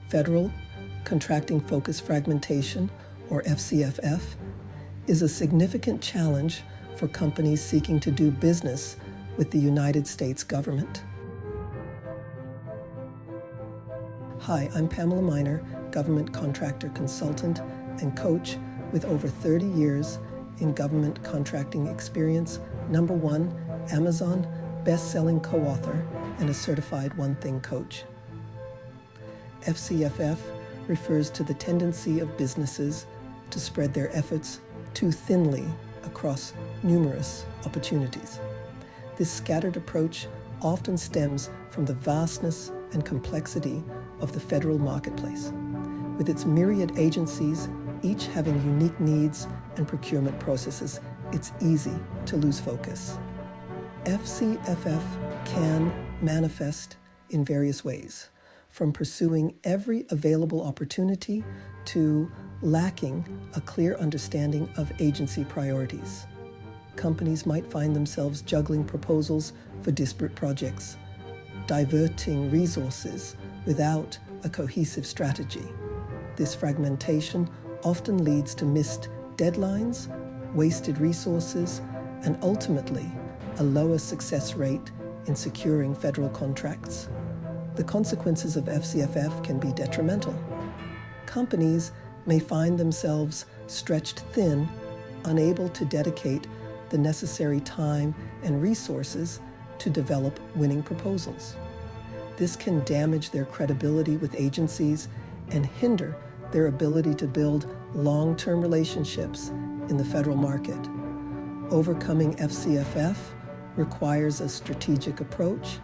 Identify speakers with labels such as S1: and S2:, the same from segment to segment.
S1: Federal Contracting Focus Fragmentation, or FCFF, is a significant challenge for companies seeking to do business with the United States government. Hi, I'm Pamela Miner, government contractor consultant and coach with over 30 years in government contracting experience, #1 Amazon best-selling co-author, and a certified One Thing coach. FCFF refers to the tendency of businesses to spread their efforts too thinly across numerous opportunities. This scattered approach often stems from the vastness and complexity of the federal marketplace, with its myriad agencies, each having unique needs and procurement processes. It's easy to lose focus. FCFF can manifest in various ways, from pursuing every available opportunity to lacking a clear understanding of agency priorities. Companies might find themselves juggling proposals for disparate projects, diverting resources without a cohesive strategy. This fragmentation often leads to missed deadlines, wasted resources, and ultimately a lower success rate in securing federal contracts. The consequences of FCFF can be detrimental. Companies may find themselves stretched thin, unable to dedicate the necessary time and resources to develop winning proposals. This can damage their credibility with agencies and hinder their ability to build long-term relationships in the federal market. Overcoming FCFF requires a strategic approach,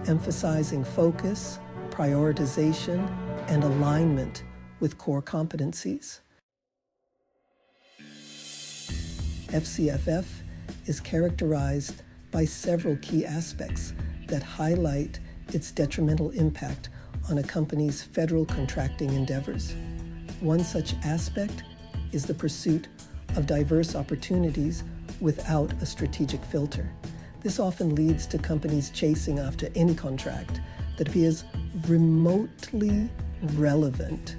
S1: emphasizing focus, prioritization, and alignment with core competencies. FCFF is characterized by several key aspects that highlight its detrimental impact on a company's federal contracting endeavors. One such aspect is the pursuit of diverse opportunities without a strategic filter. This often leads to companies chasing after any contract that appears remotely relevant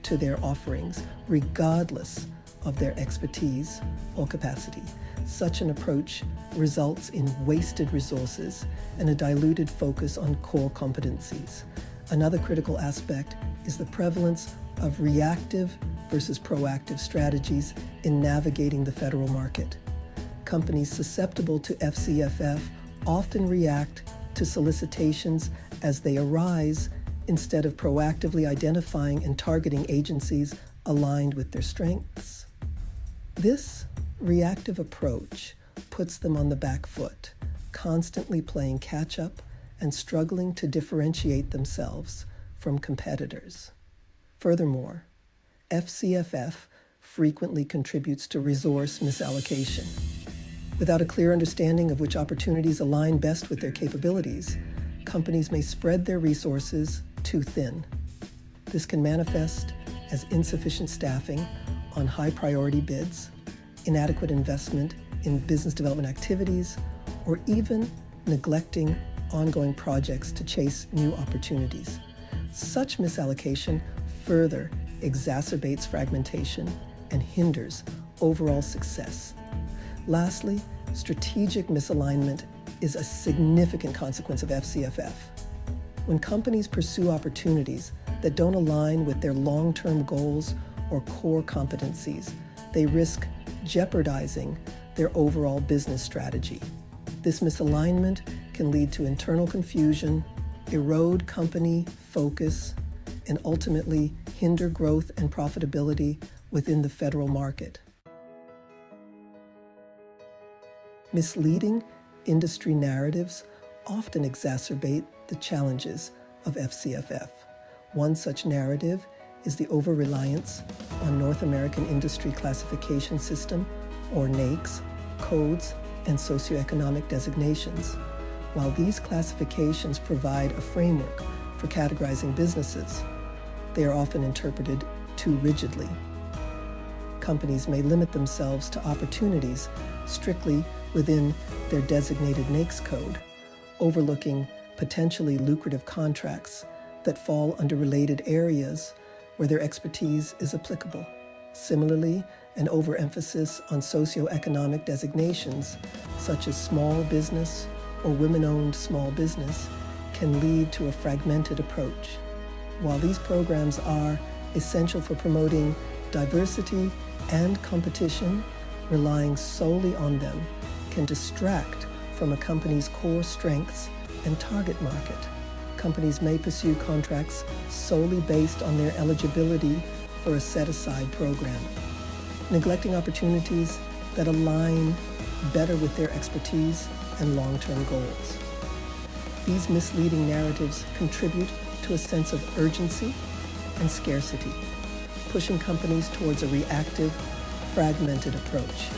S1: to their offerings, regardless of their expertise or capacity. Such an approach results in wasted resources and a diluted focus on core competencies. Another critical aspect is the prevalence of reactive versus proactive strategies in navigating the federal market. Companies susceptible to FCFF often react to solicitations as they arise instead of proactively identifying and targeting agencies aligned with their strengths. This reactive approach puts them on the back foot, constantly playing catch-up and struggling to differentiate themselves from competitors. Furthermore, FCFF frequently contributes to resource misallocation. Without a clear understanding of which opportunities align best with their capabilities, companies may spread their resources too thin. This can manifest as insufficient staffing on high-priority bids, inadequate investment in business development activities, or even neglecting ongoing projects to chase new opportunities. Such misallocation further exacerbates fragmentation and hinders overall success. Lastly, strategic misalignment is a significant consequence of FCFF. When companies pursue opportunities that don't align with their long-term goals or core competencies, they risk jeopardizing their overall business strategy. This misalignment can lead to internal confusion, erode company focus, and ultimately hinder growth and profitability within the federal market. Misleading industry narratives often exacerbate the challenges of FCFF. One such narrative is the over-reliance on North American Industry Classification System, or NAICS, codes and socioeconomic designations. While these classifications provide a framework for categorizing businesses, they are often interpreted too rigidly. Companies may limit themselves to opportunities strictly within their designated NAICS code, overlooking potentially lucrative contracts that fall under related areas where their expertise is applicable. Similarly, an overemphasis on socioeconomic designations, such as small business or women-owned small business, can lead to a fragmented approach. While these programs are essential for promoting diversity and competition, relying solely on them can distract from a company's core strengths and target market. Companies may pursue contracts solely based on their eligibility for a set-aside program, neglecting opportunities that align better with their expertise and long-term goals. These misleading narratives contribute to a sense of urgency and scarcity, pushing companies towards a reactive, fragmented approach.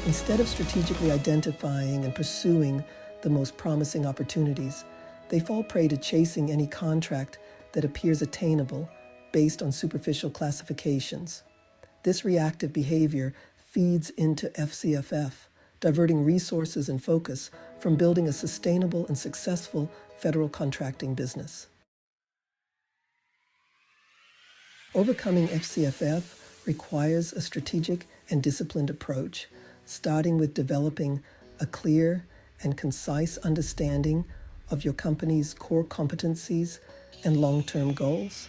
S1: Instead of strategically identifying and pursuing the most promising opportunities, they fall prey to chasing any contract that appears attainable based on superficial classifications. This reactive behavior feeds into FCFF, diverting resources and focus from building a sustainable and successful federal contracting business. Overcoming FCFF requires a strategic and disciplined approach, starting with developing a clear and concise understanding of your company's core competencies and long-term goals.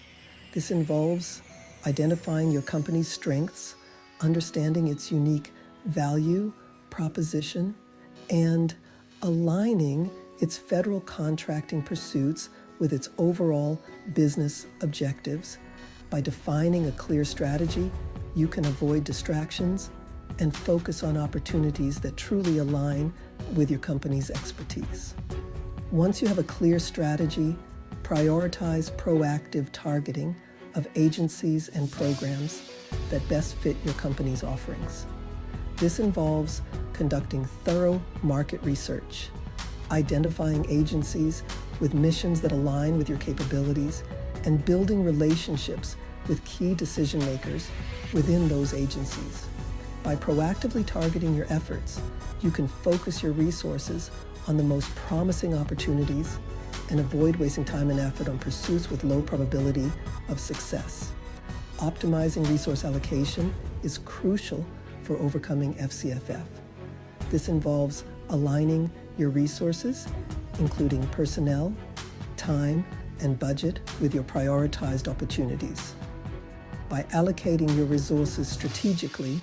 S1: This involves identifying your company's strengths, understanding its unique value proposition, and aligning its federal contracting pursuits with its overall business objectives. By defining a clear strategy, you can avoid distractions and focus on opportunities that truly align with your company's expertise. Once you have a clear strategy, prioritize proactive targeting of agencies and programs that best fit your company's offerings. This involves conducting thorough market research, identifying agencies with missions that align with your capabilities, and building relationships with key decision makers within those agencies. By proactively targeting your efforts, you can focus your resources on the most promising opportunities and avoid wasting time and effort on pursuits with low probability of success. Optimizing resource allocation is crucial for overcoming FCFF. This involves aligning your resources, including personnel, time, and budget, with your prioritized opportunities. By allocating your resources strategically,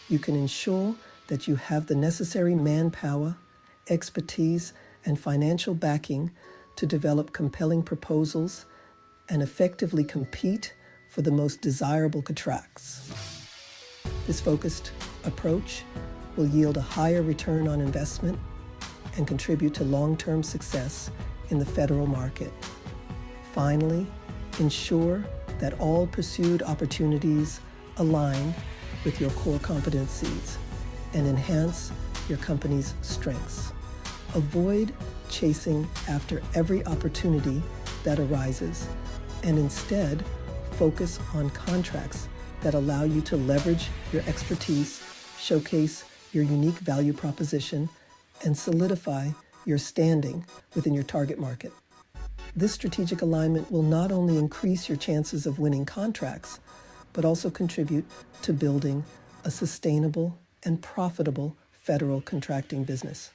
S1: you can ensure that you have the necessary manpower, expertise, and financial backing to develop compelling proposals and effectively compete for the most desirable contracts. This focused approach will yield a higher return on investment and contribute to long-term success in the federal market. Finally, ensure that all pursued opportunities align with your core competencies and enhance your company's strengths. Avoid chasing after every opportunity that arises, and instead focus on contracts that allow you to leverage your expertise, showcase your unique value proposition, and solidify your standing within your target market. This strategic alignment will not only increase your chances of winning contracts, but also contribute to building a sustainable and profitable federal contracting business.